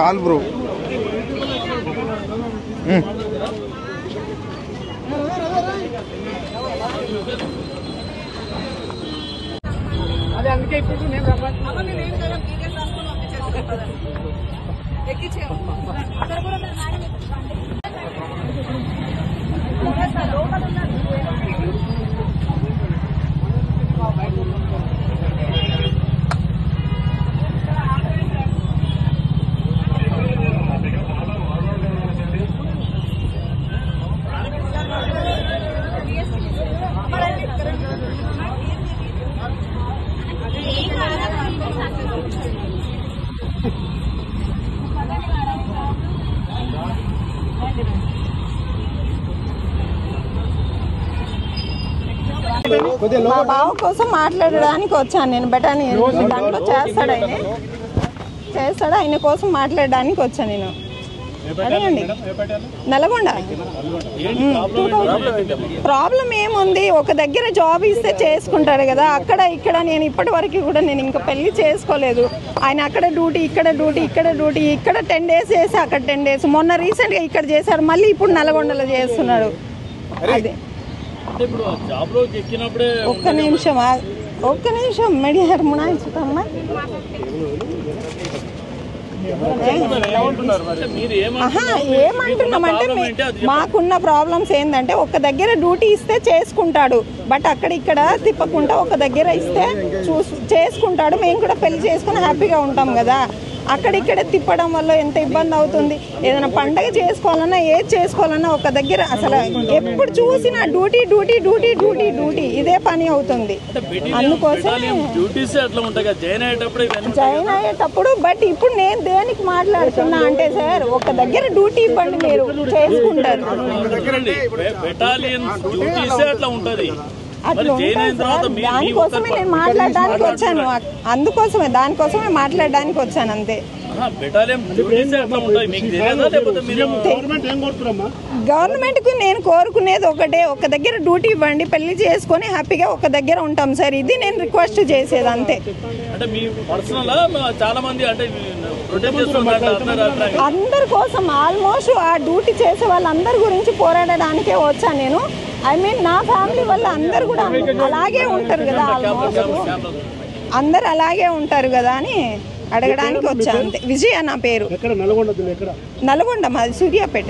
Call bro. అదే అందుకే ఇప్పుడు నేను మా బావ కోసం మాట్లాడడానికి వచ్చాను నేను. బెటాని దాంట్లో చేస్తాడు ఆయన కోసం మాట్లాడడానికి వచ్చాను నేను. అడగండి. నల్గొండ. ప్రాబ్లం ఏముంది, ఒక దగ్గర జాబ్ ఇస్తే చేసుకుంటాడు కదా. అక్కడ ఇక్కడ నేను ఇప్పటి వరకు కూడా నేను ఇంకా పెళ్లి చేసుకోలేదు. ఆయన అక్కడ డ్యూటీ, ఇక్కడ డ్యూటీ, ఇక్కడ డ్యూటీ, ఇక్కడ 10 days చేసి అక్కడ 10 days. మొన్న రీసెంట్గా ఇక్కడ చేశాడు, మళ్ళీ ఇప్పుడు నల్గొండలో చేస్తున్నాడు. అదే ఒక్క నిమిషం మెడిహర్ మునాయిస్తామ్మా. ఏమంటున్నామంటే మాకున్న ప్రాబ్లమ్స్ ఏంటంటే ఒక దగ్గర డ్యూటీ ఇస్తే చేసుకుంటాడు, బట్ అక్కడ ఇక్కడ తిప్పకుండా ఒక దగ్గర ఇస్తే చేసుకుంటాడు. మేము కూడా పెళ్లి చేసుకుని హ్యాపీగా ఉంటాం కదా. అక్కడిక్కడ తిప్పడం వల్ల ఎంత ఇబ్బంది అవుతుంది. ఏదైనా పండగ చేసుకోవాలన్నా ఏది చేసుకోవాలన్నా ఒక దగ్గర అసలు ఎప్పుడు చూసినా duty duty duty duty duty ఇదే పని అవుతుంది. అందుకోసం జాయిన్ అయ్యేటప్పుడు బట్ ఇప్పుడు నేను దేనికి మాట్లాడుతున్నా అంటే సార్ ఒక దగ్గర డ్యూటీ ఇవ్వండి, మీరు చేసుకుంటారు. దానికోసమే నేను మాట్లాడడానికి వచ్చాను, దానికోసమే మాట్లాడడానికి వచ్చాను అంతే. గవర్నమెంట్ కు నేను కోరుకునేది ఒకటే, ఒక దగ్గర డ్యూటీ ఇవ్వండి, పెళ్లి చేసుకొని హ్యాపీగా ఒక దగ్గర ఉంటాం సార్. ఇది నేను రిక్వెస్ట్ చేసేది అంతే. అందరి కోసం ఆల్మోస్ట్ ఆ డ్యూటీ చేసే వాళ్ళందరి గురించి పోరాడడానికే వచ్చాను నేను. ఐ మీన్ నా ఫ్యామిలీ వల్ల అందరు కూడా అలాగే ఉంటారు కదా, అందరు అలాగే ఉంటారు కదా అని అడగడానికి వచ్చా అంతే. విజయ నా పేరు. నల్గొండ మాది సూర్యాపేట.